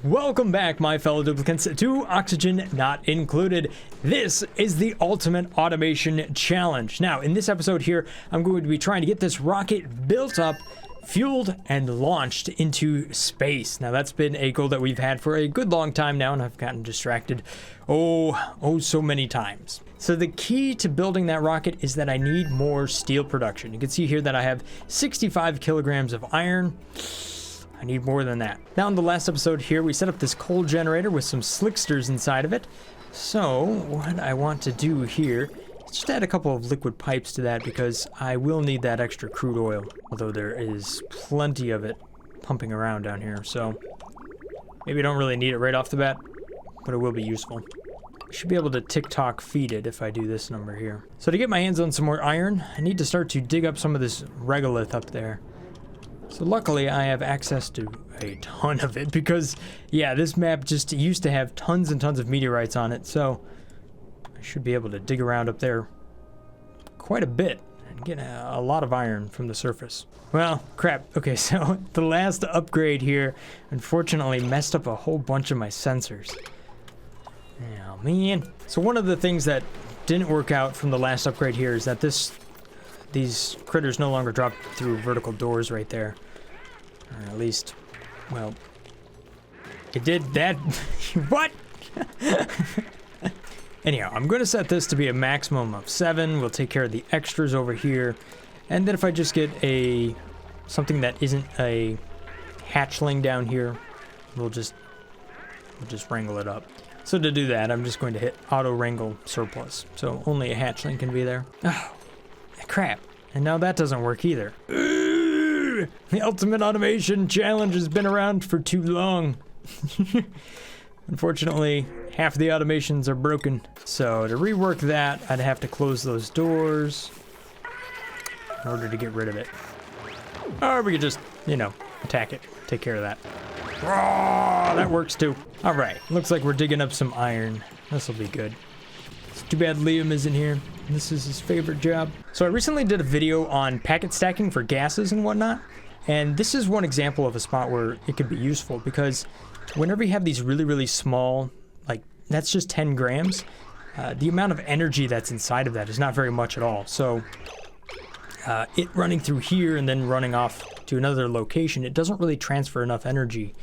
Welcome back, my fellow duplicants, to Oxygen Not Included. This is the Ultimate Automation Challenge. Now, in this episode here, I'm going to be trying to get this rocket built up, fueled, and launched into space. Now, that's been a goal that we've had for a good long time now, and I've gotten distracted so many times. So the key to building that rocket is that I need more steel production. You can see here that I have 65 kilograms of iron. I need more than that. Now in the last episode here, we set up this coal generator with some slicksters inside of it. So what I want to do here is just add a couple of liquid pipes to that because I will need that extra crude oil. Although there is plenty of it pumping around down here. So maybe I don't really need it right off the bat, but it will be useful. I should be able to tick-tock feed it if I do this number here. So to get my hands on some more iron, I need to start to dig up some of this regolith up there. So luckily I have access to a ton of it because, yeah, this map just used to have tons and tons of meteorites on it, so I should be able to dig around up there quite a bit and get a lot of iron from the surface. Well, crap. Okay, so the last upgrade here unfortunately messed up a whole bunch of my sensors. Oh, man. So one of the things that didn't work out from the last upgrade here is that these critters no longer drop through vertical doors right there. Or at least, well, it did that. What? Anyhow, I'm going to set this to be a maximum of 7. We'll take care of the extras over here. And then if I just get something that isn't a hatchling down here, we'll just wrangle it up. So to do that, I'm just going to hit auto wrangle surplus. So only a hatchling can be there. Oh, crap. And now that doesn't work either. The Ultimate Automation Challenge has been around for too long. Unfortunately, half the automations are broken. So to rework that, I'd have to close those doors in order to get rid of it. Or we could just, attack it. Take care of that. Oh, that works too. All right, looks like we're digging up some iron. This will be good. It's too bad Liam isn't here. This is his favorite job. So I recently did a video on packet stacking for gases and whatnot. And this is one example of a spot where it could be useful because whenever you have these really, really small, like that's just 10 grams, the amount of energy that's inside of that is not very much at all. So it running through here and then running off to another location, it doesn't really transfer enough energy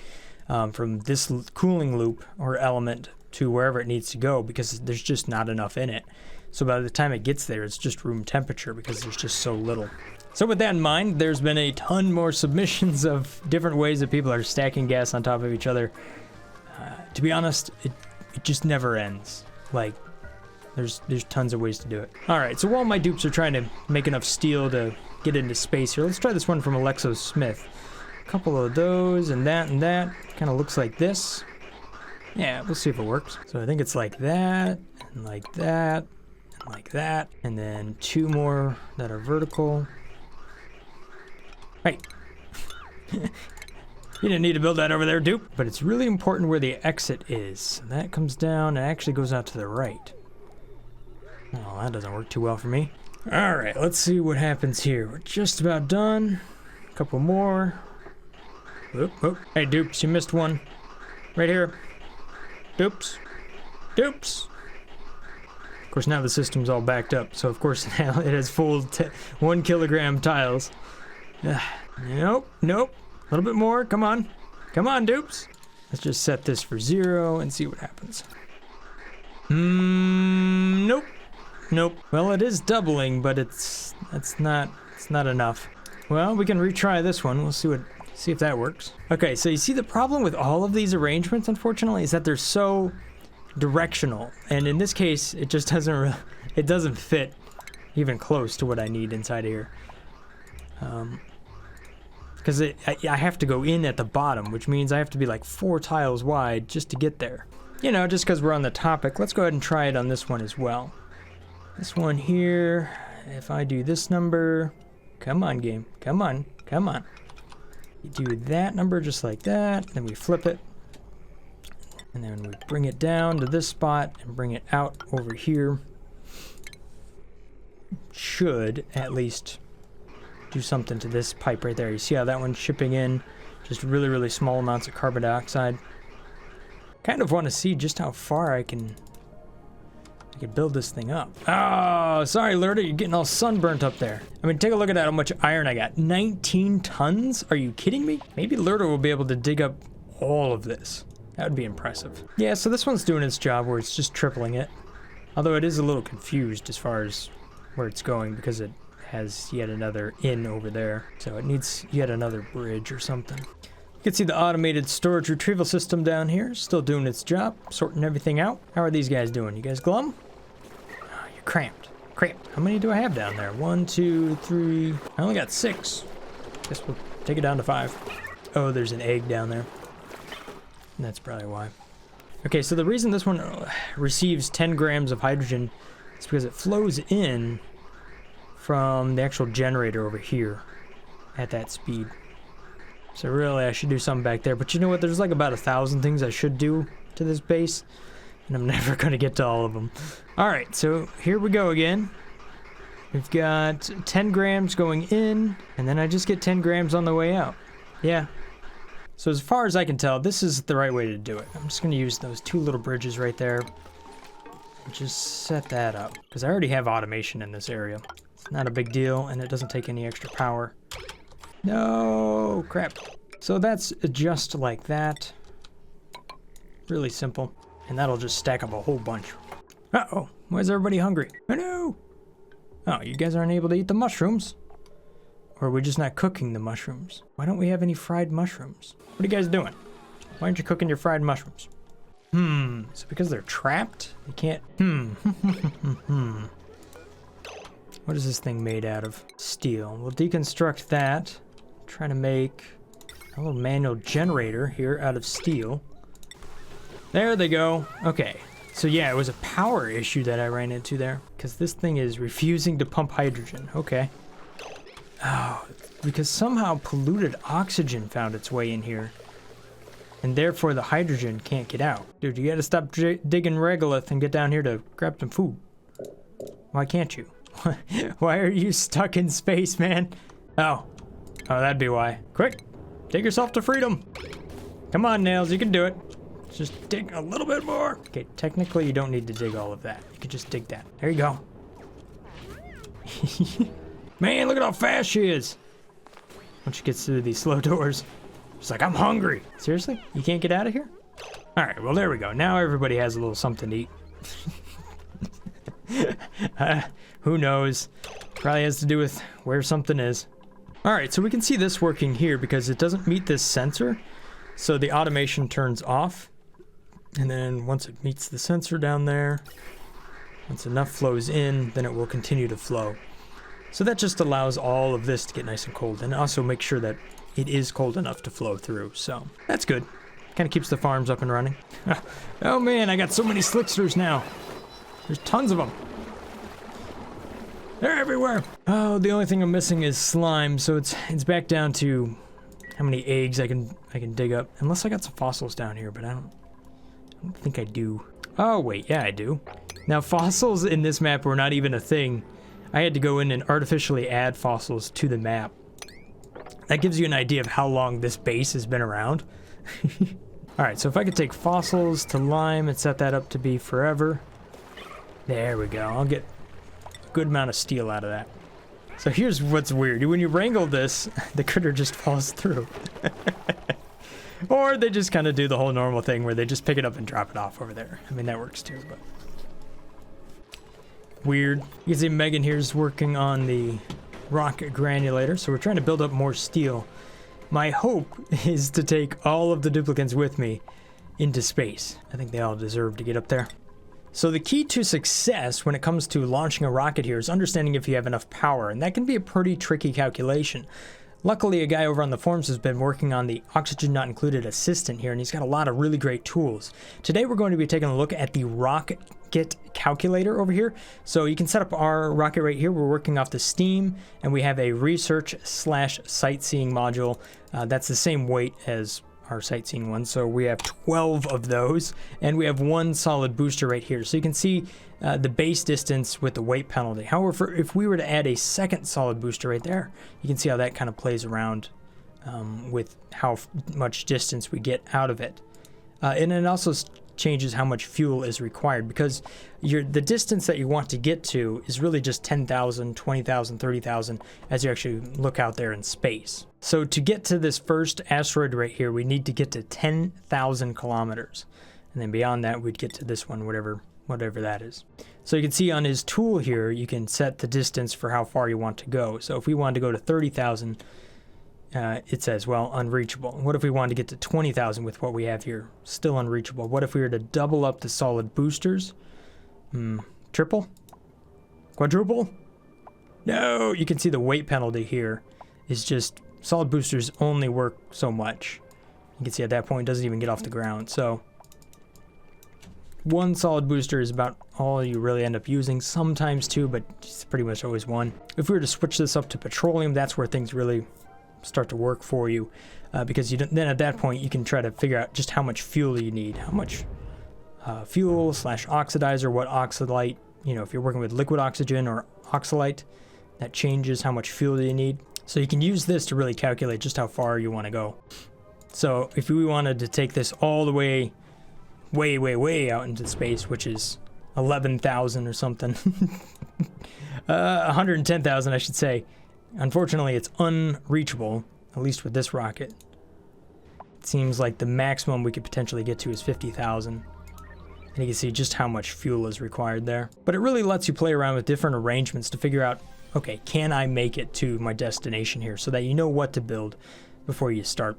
from this cooling loop or element to wherever it needs to go because there's just not enough in it. So by the time it gets there, it's just room temperature because there's just so little. So with that in mind, there's been a ton more submissions of different ways that people are stacking gas on top of each other. To be honest, it just never ends. Like, there's tons of ways to do it. All right, so while my dupes are trying to make enough steel to get into space here, let's try this one from Alexo Smith. A couple of those and that and that. Kind of looks like this. Yeah, we'll see if it works. So I think it's like that, and like that, and like that, and then 2 more that are vertical. Right. You didn't need to build that over there, dupe. But it's really important where the exit is. So that comes down and actually goes out to the right. Oh, that doesn't work too well for me. All right, let's see what happens here. We're just about done. A couple more. Oop, oop. Hey, dupes, you missed one. Right here. Dupes. Dupes. Of course, now the system's all backed up, so of course now it has full 1 kilogram tiles. Nope, nope. A little bit more. Come on. Come on, dupes. Let's just set this for 0 and see what happens. Nope. Nope. Well, it is doubling, but it's not enough. Well, we can retry this one. We'll see if that works. Okay, so you see the problem with all of these arrangements, unfortunately, is that they're so directional. And in this case, it just doesn't fit even close to what I need inside of here. Because I have to go in at the bottom, which means I have to be like 4 tiles wide just to get there. Just because we're on the topic, let's go ahead and try it on this one as well. This one here, if I do this number, come on game, come on, come on. You do that number just like that, then we flip it. And then we bring it down to this spot and bring it out over here. Should at least do something to this pipe right there. You see how that one's shipping in just really, really small amounts of carbon dioxide? Kind of want to see just how far I can build this thing up. Oh, sorry, Lurda, you're getting all sunburnt up there. I mean, take a look at that, how much iron I got. 19 tons? Are you kidding me? Maybe Lurda will be able to dig up all of this. That would be impressive. Yeah, so this one's doing its job where it's just tripling it. Although it is a little confused as far as where it's going because it has yet another inn over there. So it needs yet another bridge or something. You can see the automated storage retrieval system down here. Still doing its job, sorting everything out. How are these guys doing? You guys glum? Oh, you're cramped. Cramped. How many do I have down there? 1, 2, 3. I only got 6. Guess we'll take it down to 5. Oh, there's an egg down there. That's probably why. Okay, so the reason this one receives 10 grams of hydrogen is because it flows in from the actual generator over here at that speed. So really, I should do something back there. But you know what? There's like about 1,000 things I should do to this base, and I'm never going to get to all of them. All right, so here we go again. We've got 10 grams going in, and then I just get 10 grams on the way out. Yeah. So as far as I can tell, this is the right way to do it. I'm just going to use those 2 little bridges right there. And just set that up, because I already have automation in this area. It's not a big deal, and it doesn't take any extra power. No, crap. So that's just like that. Really simple. And that'll just stack up a whole bunch. Uh-oh, why is everybody hungry? Oh no! Oh, you guys aren't able to eat the mushrooms? Or are we just not cooking the mushrooms? Why don't we have any fried mushrooms? What are you guys doing? Why aren't you cooking your fried mushrooms? Is it because they're trapped? You can't... What is this thing made out of? Steel. We'll deconstruct that. Trying to make a little manual generator here out of steel. There they go. Okay. So yeah, it was a power issue that I ran into there. Because this thing is refusing to pump hydrogen. Okay. Oh, because somehow polluted oxygen found its way in here. And therefore the hydrogen can't get out. Dude, you gotta stop digging regolith and get down here to grab some food. Why can't you? Why are you stuck in space, man? Oh, that'd be why. Quick, dig yourself to freedom. Come on, Nails, you can do it. Just dig a little bit more. Okay, technically you don't need to dig all of that. You could just dig that. There you go. Man, look at how fast she is. Once she gets through these slow doors, she's like, I'm hungry. Seriously? You can't get out of here? All right, well, there we go. Now everybody has a little something to eat. Who knows? Probably has to do with where something is. All right, so we can see this working here because it doesn't meet this sensor. So the automation turns off. And then once it meets the sensor down there, once enough flows in, then it will continue to flow. So that just allows all of this to get nice and cold and also make sure that it is cold enough to flow through. So that's good. Kind of keeps the farms up and running. Oh man, I got so many slicksters now. There's tons of them. They're everywhere. Oh, the only thing I'm missing is slime, so it's back down to how many eggs I can dig up. Unless I got some fossils down here, but I don't think I do. Oh wait, yeah I do. Now fossils in this map were not even a thing. I had to go in and artificially add fossils to the map. That gives you an idea of how long this base has been around. Alright, so if I could take fossils to lime and set that up to be forever. There we go. I'll get a good amount of steel out of that. So here's what's weird. When you wrangle this, the critter just falls through. Or they just kind of do the whole normal thing where they just pick it up and drop it off over there. I mean, that works too, but... Weird. You can see Megan here's working on the rocket granulator, so we're trying to build up more steel. My hope is to take all of the duplicants with me into space. I think they all deserve to get up there. So the key to success when it comes to launching a rocket here is understanding if you have enough power, and that can be a pretty tricky calculation. Luckily, a guy over on the forums has been working on the Oxygen Not Included assistant here, and he's got a lot of really great tools. Today, we're going to be taking a look at the rocket calculator over here. So you can set up our rocket right here. We're working off the Steam, and we have a research/sightseeing module. That's the same weight as our sightseeing one. So we have 12 of those, and we have one solid booster right here. So you can see the base distance with the weight penalty. However, if we were to add a second solid booster right there, you can see how that kind of plays around with how much distance we get out of it. And it also changes how much fuel is required, because the distance that you want to get to is really just 10,000, 20,000, 30,000 as you actually look out there in space. So to get to this first asteroid right here, we need to get to 10,000 kilometers. And then beyond that, we'd get to this one, whatever that is. So you can see on his tool here, you can set the distance for how far you want to go. So if we wanted to go to 30,000, it says, well, unreachable. What if we wanted to get to 20,000 with what we have here? Still unreachable. What if we were to double up the solid boosters? Triple? Quadruple? No! You can see the weight penalty here is just, solid boosters only work so much. You can see at that point it doesn't even get off the ground. So one solid booster is about all you really end up using, sometimes two, but it's pretty much always one. If we were to switch this up to petroleum, that's where things really start to work for you, because then at that point you can try to figure out just how much fuel you need, how much fuel / oxidizer, what oxalite, if you're working with liquid oxygen or oxalite, that changes how much fuel you need. So you can use this to really calculate just how far you want to go. So if we wanted to take this all the way way out into space, which is 11,000 or something, 110,000 I should say, unfortunately, it's unreachable, at least with this rocket. It seems like the maximum we could potentially get to is 50,000. And you can see just how much fuel is required there. But it really lets you play around with different arrangements to figure out, okay, can I make it to my destination here, so that you know what to build before you start,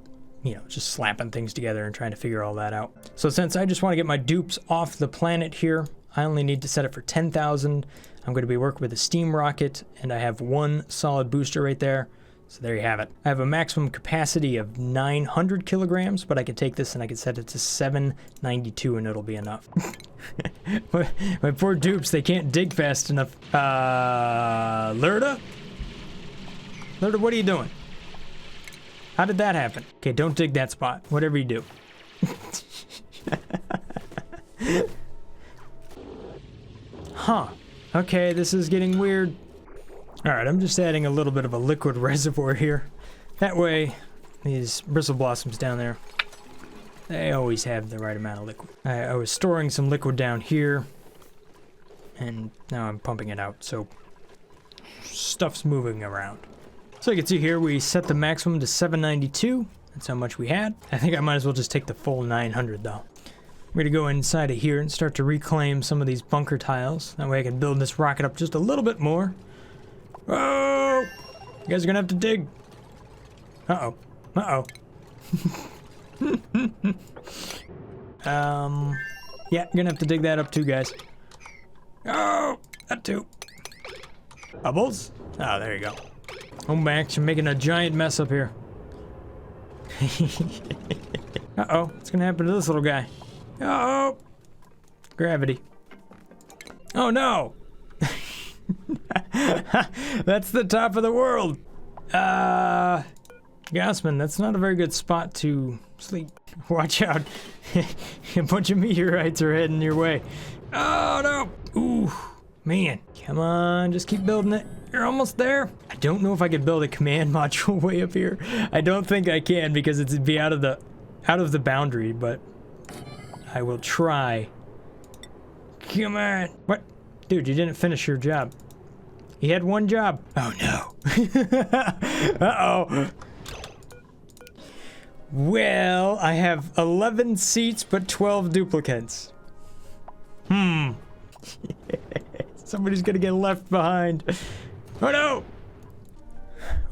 just slapping things together and trying to figure all that out. So since I just want to get my dupes off the planet here, I only need to set it for 10,000. I'm going to be working with a steam rocket, and I have one solid booster right there. So there you have it. I have a maximum capacity of 900 kilograms, but I could take this and I could set it to 792 and it'll be enough. My poor dupes, they can't dig fast enough. Lurda? Lurda, what are you doing? How did that happen? Okay, don't dig that spot. Whatever you do. Huh. Okay, this is getting weird. Alright, I'm just adding a little bit of a liquid reservoir here. That way, these bristle blossoms down there, they always have the right amount of liquid. I was storing some liquid down here, and now I'm pumping it out, so stuff's moving around. So you can see here, we set the maximum to 792. That's how much we had. I think I might as well just take the full 900 though. We're gonna go inside of here and start to reclaim some of these bunker tiles. That way I can build this rocket up just a little bit more. Oh! You guys are gonna have to dig. Uh-oh. Uh-oh. Yeah, you're gonna have to dig that up too, guys. Oh! That too. Bubbles? Oh, there you go. Oh, Max, you're making a giant mess up here. Uh-oh. What's gonna happen to this little guy? Oh! Gravity. Oh, no! That's the top of the world. Gassman, that's not a very good spot to sleep. Watch out. A bunch of meteorites are heading your way. Oh, no. Ooh, man. Come on, just keep building it. You're almost there. I don't know if I could build a command module way up here. I don't think I can because it'd be out of the boundary, but I will try. Come on. What? Dude, you didn't finish your job. He had one job. Oh, no. Uh-oh. Well, I have 11 seats, but 12 duplicants. Somebody's gonna get left behind. Oh, no.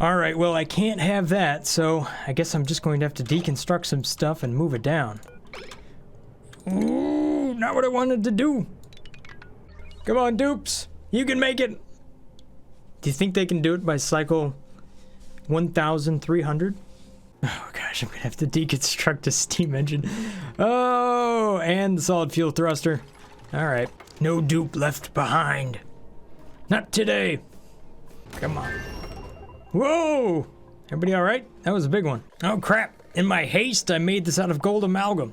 All right, well, I can't have that, so I guess I'm just going to have to deconstruct some stuff and move it down. Ooh, not what I wanted to do. Come on, dupes. You can make it. Do you think they can do it by cycle 1,300? Oh gosh, I'm gonna have to deconstruct a steam engine. Oh, and the solid fuel thruster. All right, no dupe left behind. Not today. Come on. Whoa! Everybody all right? That was a big one. Oh crap! In my haste, I made this out of gold amalgam.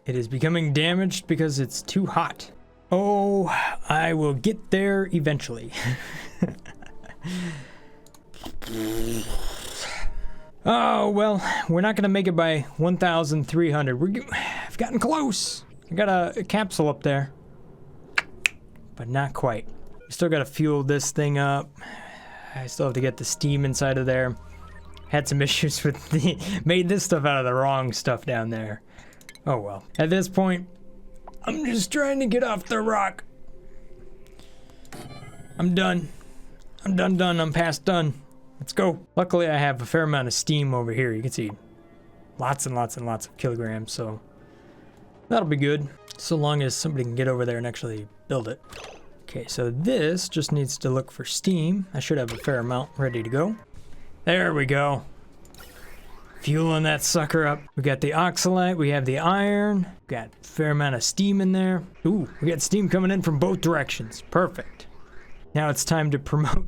It is becoming damaged because it's too hot. Oh, I will get there eventually. Oh, well, we're not gonna make it by 1,300. I've gotten close. I got a capsule up there, but not quite. We still gotta fuel this thing up. I still have to get the steam inside of there. Had some issues with made this stuff out of the wrong stuff down there. Oh well. At this point, I'm just trying to get off the rock. I'm done. I'm done. I'm past done. Let's go. Luckily, I have a fair amount of steam over here. You can see lots and lots and lots of kilograms, so that'll be good. So long as somebody can get over there and actually build it. Okay, so this just needs to look for steam. I should have a fair amount ready to go. There we go. Fueling that sucker up. We got the oxalite, we have the iron. Got a fair amount of steam in there. Ooh, we got steam coming in from both directions. Perfect. Now it's time to promote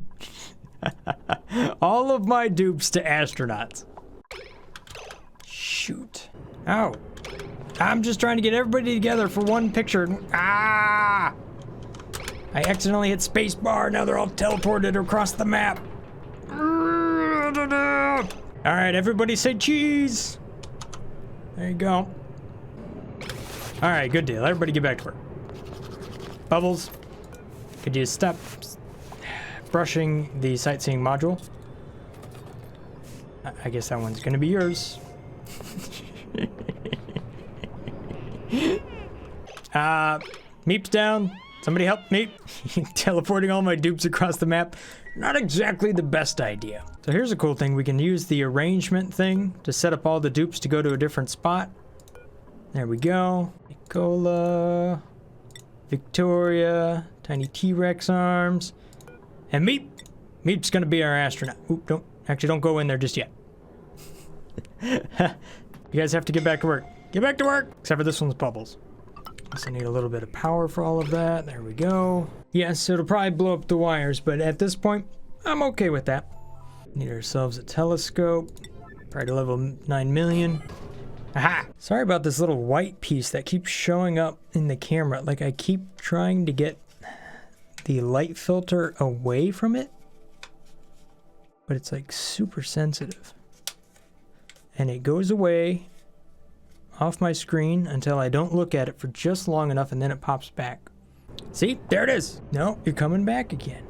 all of my dupes to astronauts. Shoot. Ow. I'm just trying to get everybody together for one picture. Ah! I accidentally hit spacebar. Now they're all teleported across the map. All right, everybody say cheese. There you go. All right, good deal. Everybody get back to work. Bubbles, could you stop brushing the sightseeing module? I guess that one's gonna be yours. Meep's down. Somebody help me. Teleporting all my dupes across the map. Not exactly the best idea. So here's a cool thing. We can use the arrangement thing to set up all the dupes to go to a different spot. There we go. Nicola, Victoria, tiny T-Rex arms, and Meep. Meep's gonna be our astronaut. Oop, don't go in there just yet. You guys have to get back to work. Get back to work! Except for this one's Bubbles. Guess I need a little bit of power for all of that. There we go. Yes, it'll probably blow up the wires, but at this point, I'm okay with that. Need ourselves a telescope. Probably to level 9 million. Aha! Sorry about this little white piece that keeps showing up in the camera. Like I keep trying to get the light filter away from it, but it's like super sensitive. And it goes away off my screen until I don't look at it for just long enough, and then it pops back. See? There it is. No, you're coming back again.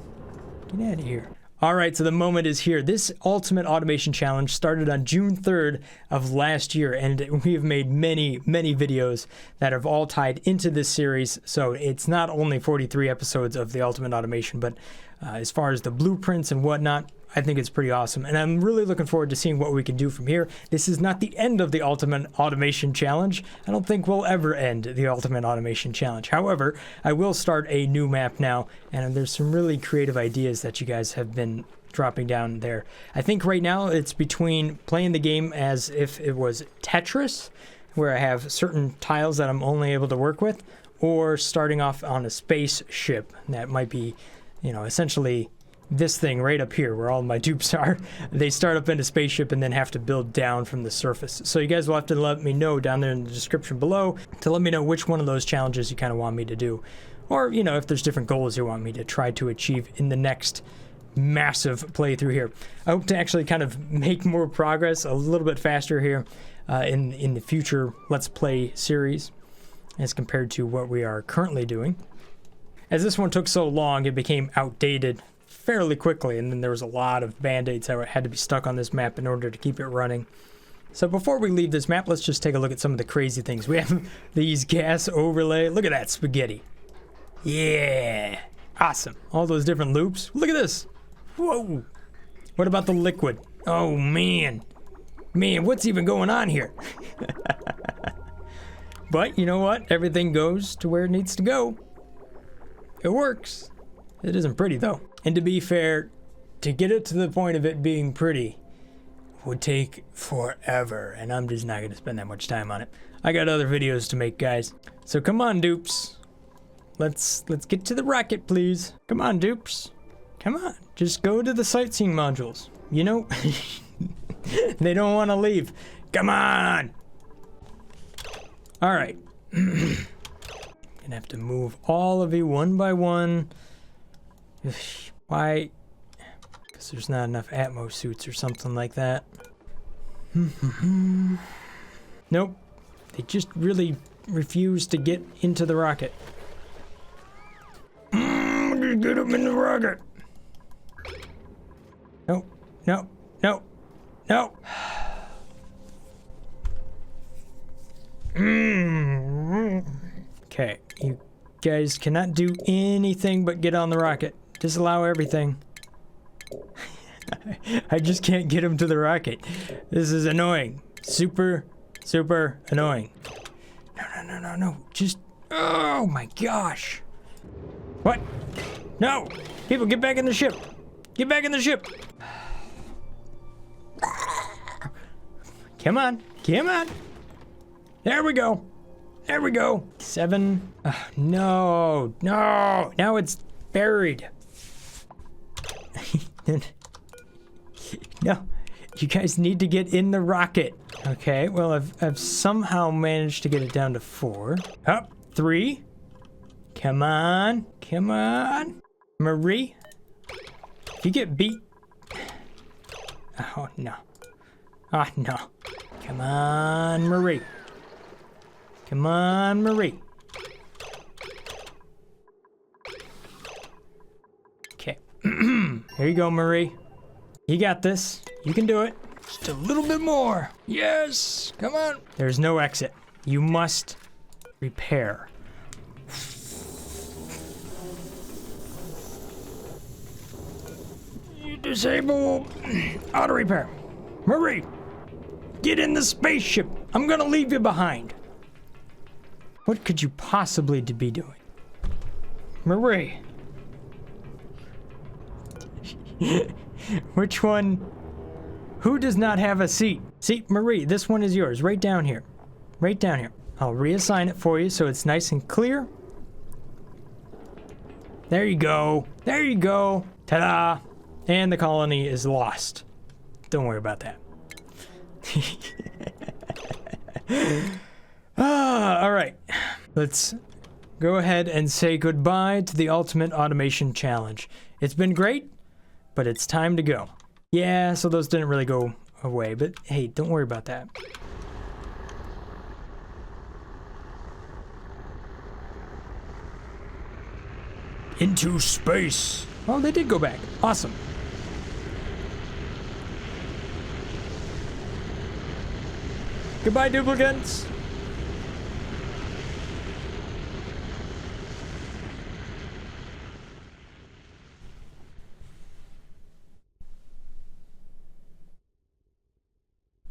Get out of here. All right, so the moment is here. This Ultimate Automation Challenge started on June 3rd of last year, and we have made many, many videos that have all tied into this series. So it's not only 43 episodes of the Ultimate Automation, but as far as the blueprints and whatnot, I think it's pretty awesome. And I'm really looking forward to seeing what we can do from here. This is not the end of the Ultimate Automation Challenge. I don't think we'll ever end the Ultimate Automation Challenge. However, I will start a new map now, and there's some really creative ideas that you guys have been dropping down there. I think right now it's between playing the game as if it was Tetris, where I have certain tiles that I'm only able to work with, or starting off on a spaceship. That might be, you know, essentially this thing right up here where all my dupes are. They start up in a spaceship and then have to build down from the surface. So you guys will have to let me know down there in the description below to let me know which one of those challenges you kind of want me to do. Or, you know, if there's different goals you want me to try to achieve in the next massive playthrough here. I hope to actually kind of make more progress a little bit faster here in the future Let's Play series as compared to what we are currently doing. As this one took so long, it became outdated fairly quickly, and then there was a lot of band-aids that had to be stuck on this map in order to keep it running. So before we leave this map, let's just take a look at some of the crazy things. We have these gas overlay. Look at that spaghetti. Yeah, awesome. All those different loops. Look at this. Whoa. What about the liquid? Oh man, what's even going on here? But you know what? Everything goes to where it needs to go. It works. It isn't pretty though. And to be fair, to get it to the point of it being pretty would take forever, and I'm just not going to spend that much time on it. I got other videos to make, guys. So come on, dupes. Let's get to the rocket, please. Come on, dupes. Come on. Just go to the sightseeing modules. You know, they don't want to leave. Come on. All right. Gonna have to move all of you one by one. Why? Because there's not enough Atmo suits or something like that. Nope. They just really refuse to get into the rocket. Get them in the rocket. No, no, no, no. Okay, you guys cannot do anything but get on the rocket. Disallow everything. I just can't get him to the rocket. This is annoying. Super, super annoying. No. Just, oh my gosh. What? No! People, get back in the ship. Get back in the ship. Come on. Come on. There we go. There we go. 7. No. No. Now it's buried. No. You guys need to get in the rocket. Okay, well, I've somehow managed to get it down to 4. Up. 3. Come on. Come on. Marie. If you get beat. Oh, no. Oh, no. Come on, Marie. Come on, Marie. Okay. Here you go, Marie. You got this. You can do it. Just a little bit more. Yes. Come on. There's no exit. You must repair. You disable auto repair. Marie, get in the spaceship. I'm gonna leave you behind. What could you possibly be doing? Marie. Which one? Who does not have a seat? See, Marie, this one is yours. Right down here. Right down here. I'll reassign it for you so it's nice and clear. There you go. There you go. Ta-da! And the colony is lost. Don't worry about that. All right. Let's go ahead and say goodbye to the Ultimate Automation Challenge. It's been great, but it's time to go. Yeah, so those didn't really go away, but hey, don't worry about that. Into space. Oh, they did go back. Awesome. Goodbye, duplicants.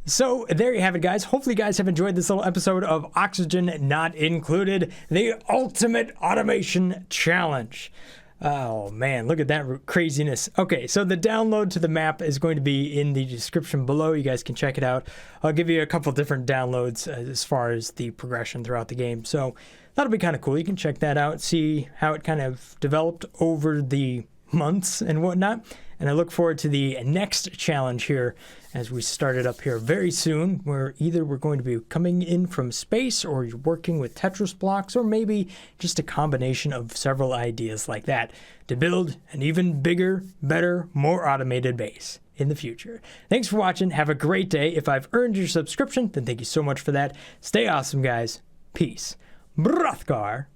So there you have it, guys. Hopefully you guys have enjoyed this little episode of Oxygen Not Included, the Ultimate Automation Challenge. Oh man, look at that craziness. Okay, so the download to the map is going to be in the description below. You guys can check it out. I'll give you a couple different downloads as far as the progression throughout the game. So that'll be kind of cool. You can check that out, see how it kind of developed over the months and whatnot. And I look forward to the next challenge here as we start it up here very soon, where either we're going to be coming in from space or you're working with Tetris blocks, or maybe just a combination of several ideas like that to build an even bigger, better, more automated base in the future. Thanks for watching. Have a great day. If I've earned your subscription, then thank you so much for that. Stay awesome, guys. Peace. Brothgar